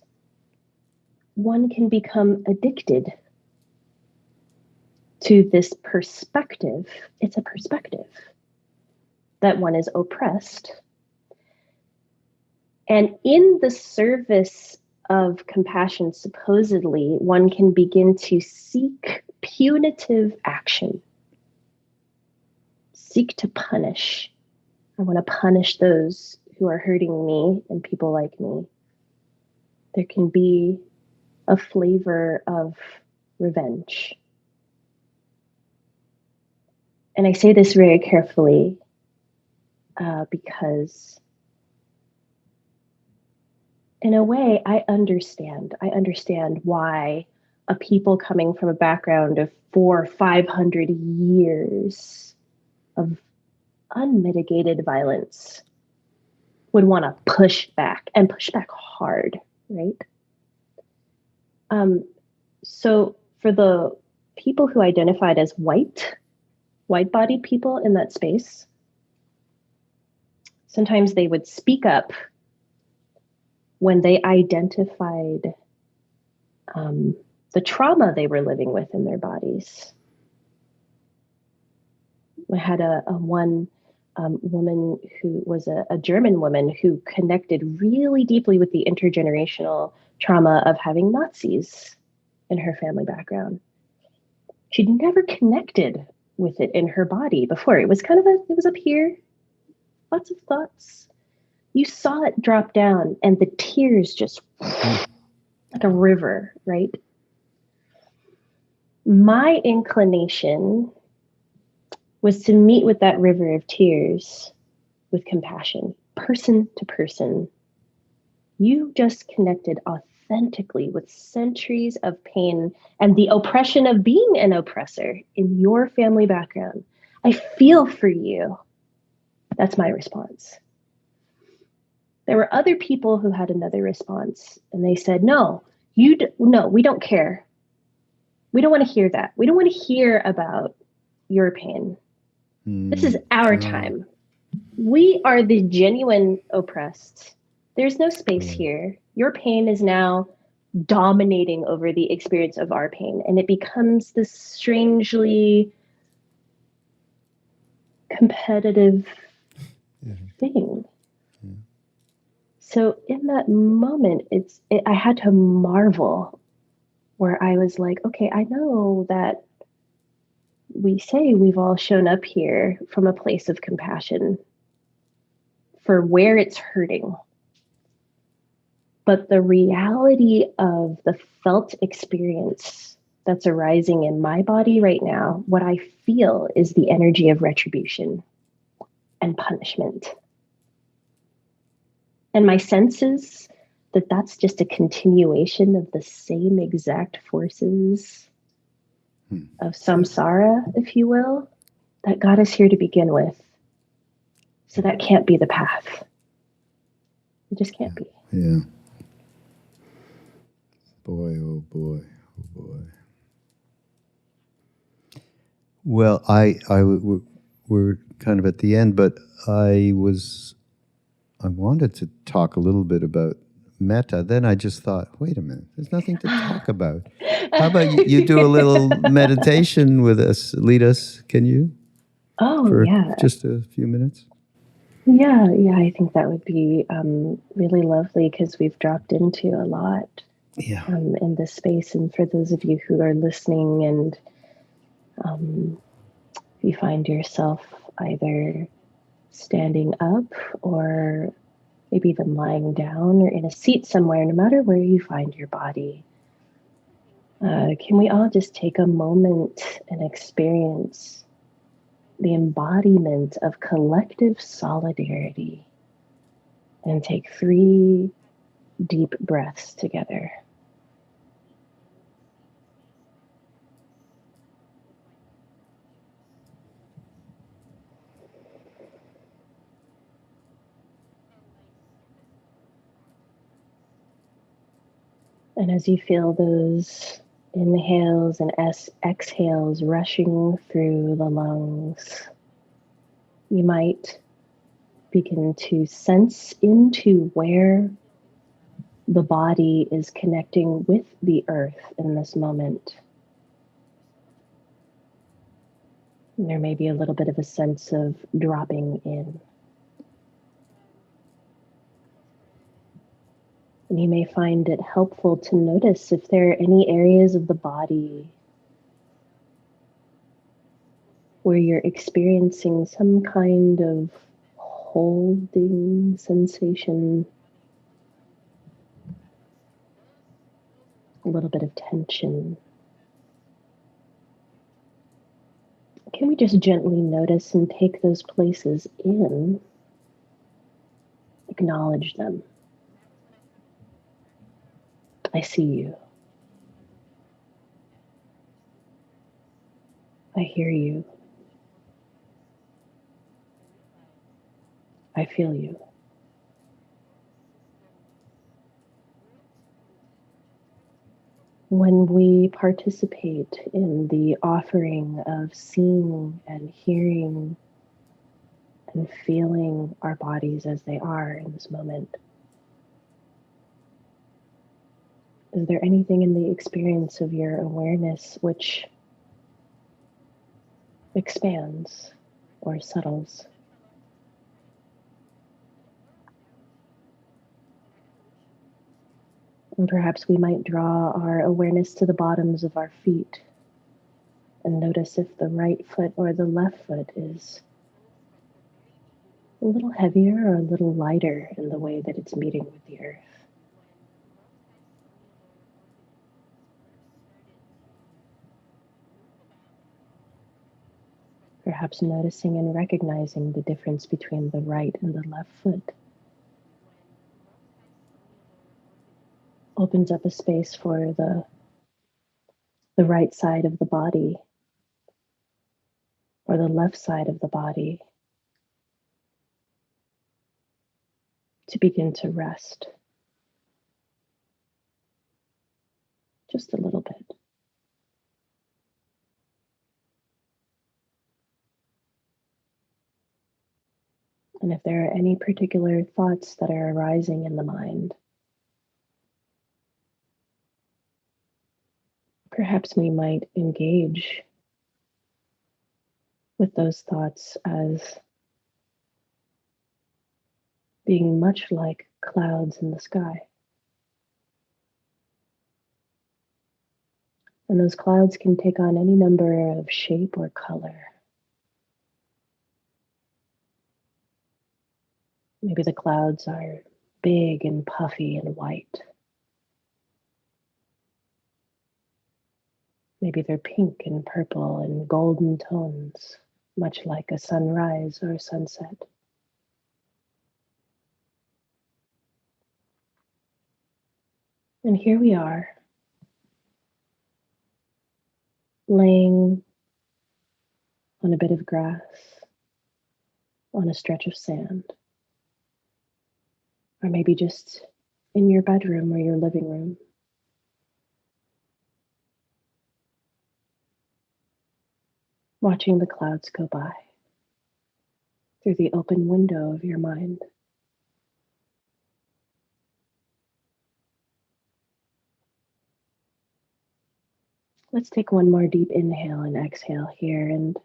one can become addicted to this perspective. It's a perspective that one is oppressed. And in the service of compassion, supposedly, one can begin to seek punitive action, seek to punish. I want to punish those who are hurting me and people like me. There can be a flavor of revenge. And I say this very carefully because in a way, I understand why a people coming from a background of 400 or 500 years of unmitigated violence would want to push back and push back hard, right? So for the people who identified as white-bodied people in that space, sometimes they would speak up when they identified the trauma they were living with in their bodies. I had a woman who was a German woman who connected really deeply with the intergenerational trauma of having Nazis in her family background. She'd never connected with it in her body before. It was it was up here, lots of thoughts. You saw it drop down and the tears just like a river, right? My inclination was to meet with that river of tears with compassion, person to person. You just connected authentically with centuries of pain and the oppression of being an oppressor in your family background. I feel for you. That's my response. There were other people who had another response, and they said, no, we don't care. We don't want to hear that. We don't want to hear about your pain. This is our time. We are the genuine oppressed. There's no space here. Your pain is now dominating over the experience of our pain, and it becomes this strangely competitive thing. So in that moment, I had to marvel, where I was like, okay, I know that we say we've all shown up here from a place of compassion for where it's hurting. But the reality of the felt experience that's arising in my body right now, what I feel is the energy of retribution. and punishment. And my sense is that that's just a continuation of the same exact forces of samsara, if you will, that got us here to begin with. So that can't be the path. It just can't be. Yeah. Boy, oh boy, oh boy. Well, we're kind of at the end, but I wanted to talk a little bit about metta. Then I just thought, wait a minute, there's nothing to talk about. How about you do a little meditation with us? Lead us, can you? Oh, yeah. Just a few minutes? Yeah, I think that would be really lovely because we've dropped into a lot in this space. And for those of you who are listening and you find yourself either standing up or maybe even lying down or in a seat somewhere, no matter where you find your body, can we all just take a moment and experience the embodiment of collective solidarity and take 3 deep breaths together. And as you feel those inhales and exhales rushing through the lungs, you might begin to sense into where the body is connecting with the earth in this moment. And there may be a little bit of a sense of dropping in. And you may find it helpful to notice if there are any areas of the body where you're experiencing some kind of holding sensation, a little bit of tension. Can we just gently notice and take those places in, acknowledge them? I see you. I hear you. I feel you. When we participate in the offering of seeing and hearing and feeling our bodies as they are in this moment, is there anything in the experience of your awareness which expands or settles? And perhaps we might draw our awareness to the bottoms of our feet and notice if the right foot or the left foot is a little heavier or a little lighter in the way that it's meeting with the earth. Perhaps noticing and recognizing the difference between the right and the left foot opens up a space for the right side of the body or the left side of the body to begin to rest just a little bit. And if there are any particular thoughts that are arising in the mind, perhaps we might engage with those thoughts as being much like clouds in the sky. And those clouds can take on any number of shape or color. Maybe the clouds are big and puffy and white. Maybe they're pink and purple and golden tones. much like a sunrise or a sunset. And here we are, laying on a bit of grass, on a stretch of sand, or maybe just in your bedroom or your living room. Watching the clouds go by through the open window of your mind. Let's take one more deep inhale and exhale here, and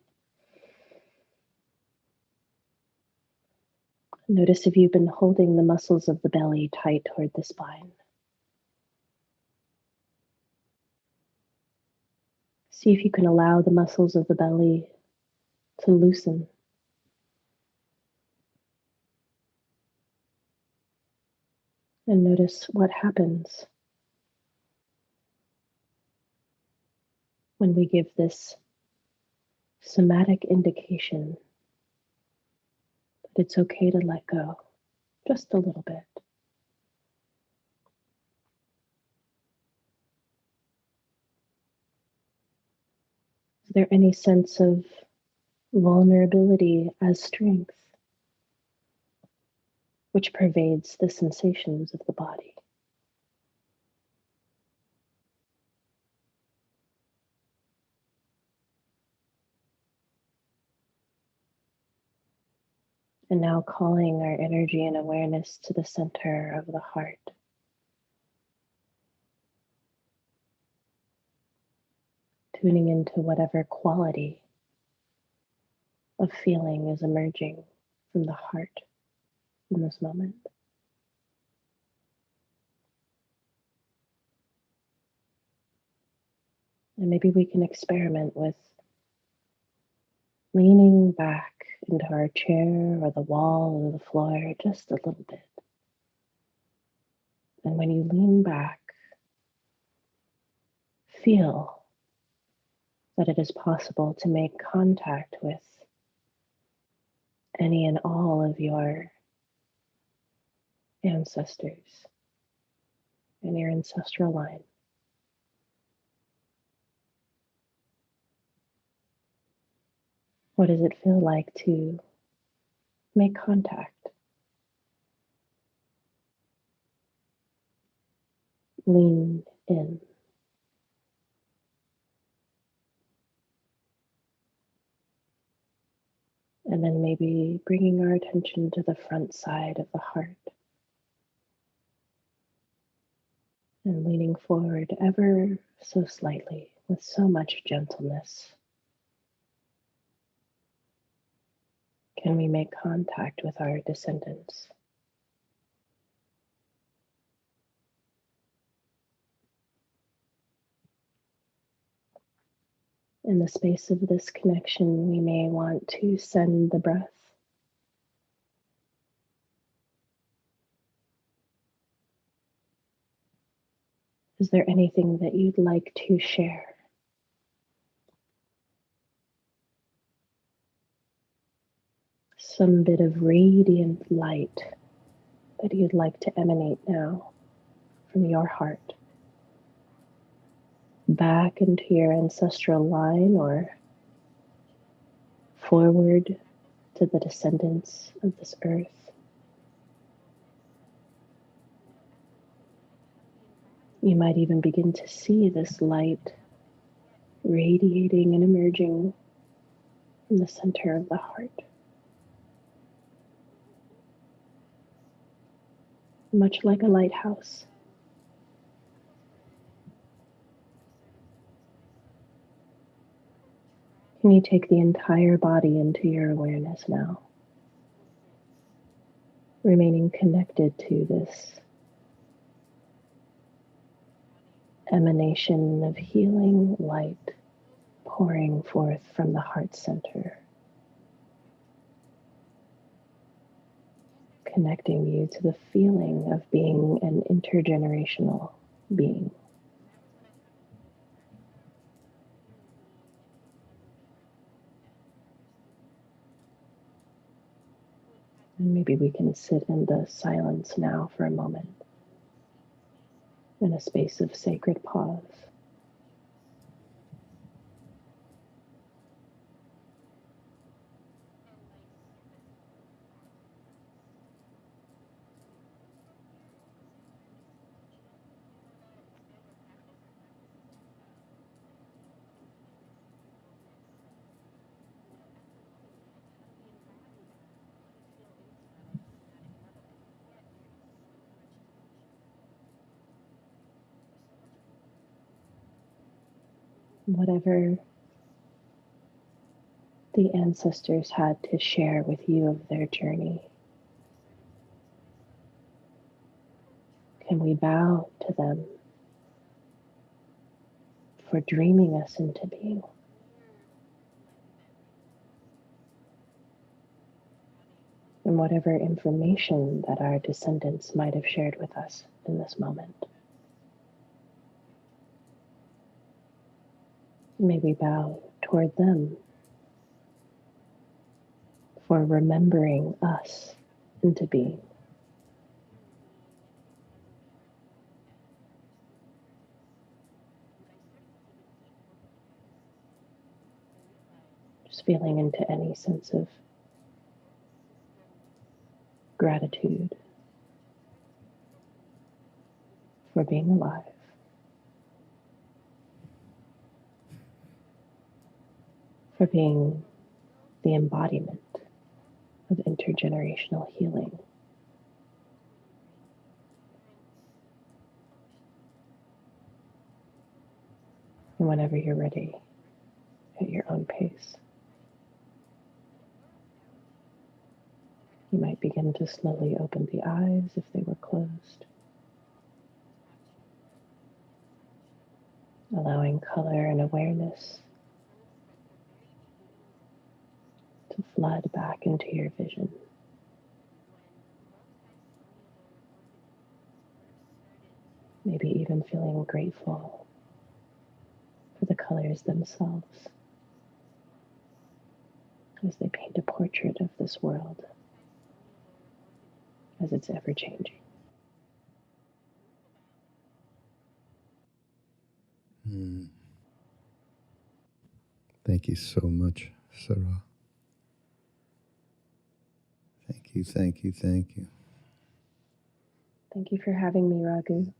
notice if you've been holding the muscles of the belly tight toward the spine. See if you can allow the muscles of the belly to loosen. And notice what happens when we give this somatic indication that it's okay to let go just a little bit. Is there any sense of vulnerability as strength, which pervades the sensations of the body? And now calling our energy and awareness to the center of the heart. Tuning into whatever quality of feeling is emerging from the heart in this moment. And maybe we can experiment with leaning back into our chair or the wall or the floor just a little bit. And when you lean back, feel that it is possible to make contact with any and all of your ancestors in your ancestral line. What does it feel like to make contact? Lean in. And then maybe bringing our attention to the front side of the heart and leaning forward ever so slightly with so much gentleness. Can we make contact with our descendants? In the space of this connection, we may want to send the breath. Is there anything that you'd like to share? Some bit of radiant light that you'd like to emanate now from your heart back into your ancestral line or forward to the descendants of this earth. You might even begin to see this light radiating and emerging from the center of the heart. Much like a lighthouse. Can you take the entire body into your awareness now? Remaining connected to this emanation of healing light pouring forth from the heart center, connecting you to the feeling of being an intergenerational being. And maybe we can sit in the silence now for a moment, in a space of sacred pause. Whatever the ancestors had to share with you of their journey, can we bow to them for dreaming us into being? And whatever information that our descendants might have shared with us in this moment. May we bow toward them for remembering us into being. Just feeling into any sense of gratitude for being alive, for being the embodiment of intergenerational healing. And whenever you're ready, at your own pace, you might begin to slowly open the eyes if they were closed, allowing color and awareness to flood back into your vision. Maybe even feeling grateful for the colors themselves as they paint a portrait of this world as it's ever changing. Thank you so much, Sarah. Thank you, thank you, thank you. Thank you for having me, Raghu.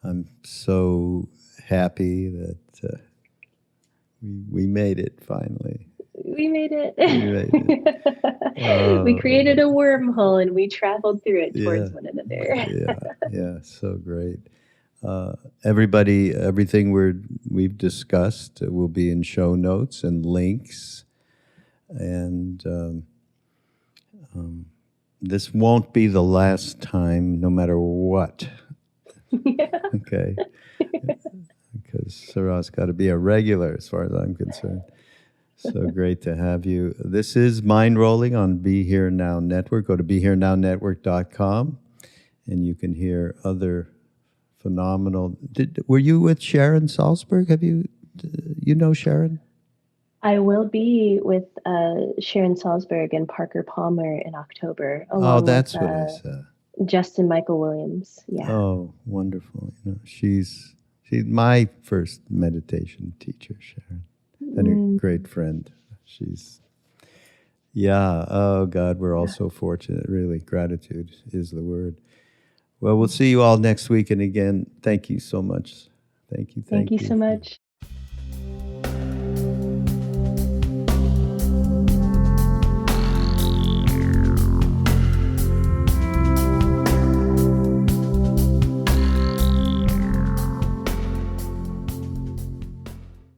I'm so happy that we made it finally. We made it. We made it. We created a wormhole and we traveled through it towards Yeah. one another. Yeah, so great. Everybody, everything we've discussed will be in show notes and links, and this won't be the last time, no matter what. Yeah. Okay, because Sarah's got to be a regular, as far as I'm concerned. So great to have you. This is Mindrolling on Be Here Now Network. Go to BeHereNowNetwork.com, and you can hear other phenomenal. Were you with Sharon Salzberg? Have you know Sharon? I will be with Sharon Salzberg and Parker Palmer in October, along That's with what I said. Justin Michael Williams. Yeah. Oh, wonderful. She's my first meditation teacher, Sharon, and a great friend. Oh God, we're all so fortunate. Really, gratitude is the word. Well, we'll see you all next week. And again, thank you so much. Thank you. Thank you so much.